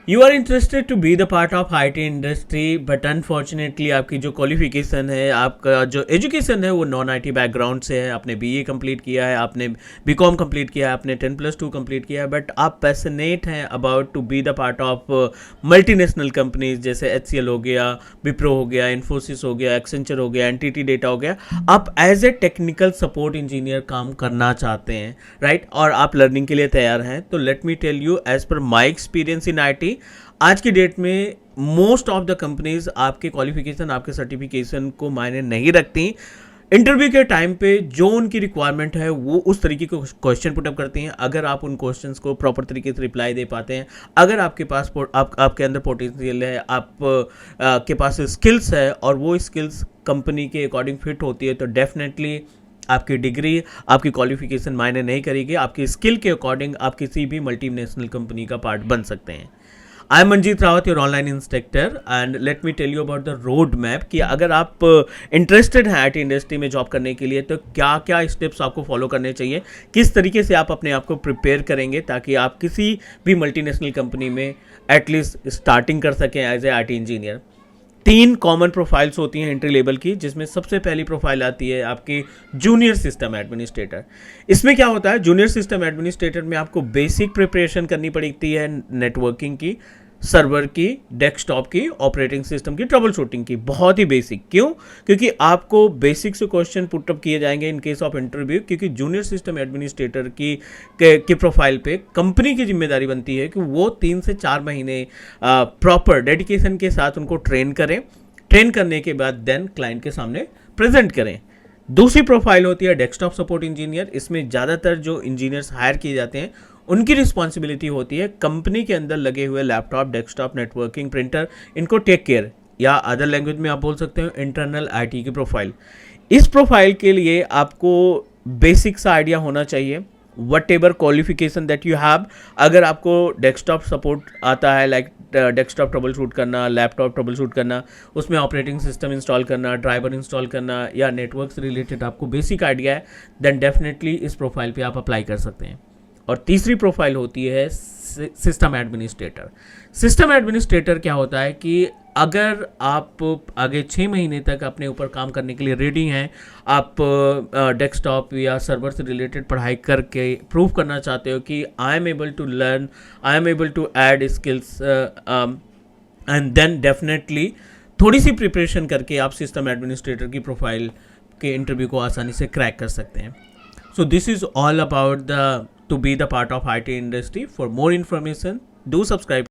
You are interested to be the part of IT industry, but unfortunately आपकी जो qualification है, आपका जो एजुकेशन है वो नॉन IT बैकग्राउंड से है। आपने BA कंप्लीट किया है, आपने BCom कंप्लीट किया है, आपने 10+2 कंप्लीट किया है, बट आप पैशनेट हैं about to be the part of multinational companies जैसे HCL हो गया, विप्रो हो गया, इन्फोसिस हो गया, एक्सेंचर हो गया, NTT डेटा हो गया। आप as a technical support engineer काम करना चाहते हैं, राइट? और आप लर्निंग के लिए तैयार हैं। तो let me tell you, as per my experience in IT, आज की डेट में मोस्ट ऑफ द कंपनीज आपके क्वालिफिकेशन, आपके सर्टिफिकेशन को मायने नहीं रखती। इंटरव्यू के टाइम पे जो उनकी रिक्वायरमेंट है वो उस तरीके के क्वेश्चन पुटअप करती हैं। अगर आप उन क्वेश्चंस को प्रॉपर तरीके से रिप्लाई दे पाते हैं, अगर आपके पास आपके अंदर पोटेंशियल है, के पास स्किल्स है और वो स्किल्स कंपनी के अकॉर्डिंग फिट होती है, तो डेफिनेटली आपकी डिग्री, आपकी क्वालिफिकेशन मायने नहीं करेगी। आपकी स्किल के अकॉर्डिंग आप किसी भी मल्टीनेशनल कंपनी का पार्ट बन सकते हैं। I am Manjeet Rawat, your online instructor, and let me tell you about the road map कि अगर आप इंटरेस्टेड हैं IT इंडस्ट्री में जॉब करने के लिए, तो क्या क्या स्टेप्स आपको फॉलो करने चाहिए, किस तरीके से आप अपने आप को प्रिपेयर करेंगे ताकि आप किसी भी मल्टीनेशनल कंपनी में एटलीस्ट स्टार्टिंग कर सकें as a IT engineer. 3 common profiles होती हैं एंट्री लेवल की, जिसमें सबसे पहली प्रोफाइल आती है आपकी जूनियर सिस्टम एडमिनिस्ट्रेटर। इसमें क्या होता है, जूनियर सिस्टम एडमिनिस्ट्रेटर में आपको बेसिक प्रिपरेशन करनी पड़ती है नेटवर्किंग की, सर्वर की, डेस्कटॉप की, ऑपरेटिंग सिस्टम की, ट्रबल शूटिंग की। बहुत ही बेसिक। क्यों? क्योंकि आपको बेसिक से क्वेश्चन पुटअप किए जाएंगे इन केस ऑफ इंटरव्यू, क्योंकि जूनियर सिस्टम एडमिनिस्ट्रेटर की प्रोफाइल पे कंपनी की जिम्मेदारी बनती है कि वो 3 से 4 महीने प्रॉपर डेडिकेशन के साथ उनको ट्रेन करें। ट्रेन करने के बाद देन क्लाइंट के सामने प्रेजेंट करें। दूसरी प्रोफाइल होती है डेस्कटॉप सपोर्ट इंजीनियर। इसमें ज़्यादातर जो इंजीनियर्स हायर किए जाते हैं उनकी रिस्पॉन्सिबिलिटी होती है कंपनी के अंदर लगे हुए लैपटॉप, डेस्कटॉप, नेटवर्किंग, प्रिंटर, इनको टेक केयर, या अदर लैंग्वेज में आप बोल सकते हो इंटरनल IT की प्रोफाइल। इस प्रोफाइल के लिए आपको बेसिक सा आइडिया होना चाहिए, what ever qualification that you have. अगर आपको डेस्कटॉप सपोर्ट आता है, लाइक डेस्कटॉप ट्रबल शूट करना, लैपटॉप ट्रबल शूट करना, उसमें ऑपरेटिंग सिस्टम इंस्टॉल करना, ड्राइवर इंस्टॉल करना, या नेटवर्क से रिलेटेड आपको बेसिक आइडिया है, देन डेफिनेटली इस प्रोफाइल पे आप अप्लाई कर सकते हैं। और तीसरी प्रोफाइल होती है सिस्टम एडमिनिस्ट्रेटर। सिस्टम एडमिनिस्ट्रेटर क्या होता है कि अगर आप आगे 6 महीने तक अपने ऊपर काम करने के लिए रेडी हैं, आप डेस्कटॉप या सर्वर से रिलेटेड पढ़ाई करके प्रूव करना चाहते हो कि I am able to learn, I am able to add skills, and then definitely थोड़ी सी प्रिपरेशन करके आप सिस्टम एडमिनिस्ट्रेटर की प्रोफाइल के इंटरव्यू को आसानी से क्रैक कर सकते हैं। So this is all about to be the part of IT industry. For more information, do subscribe.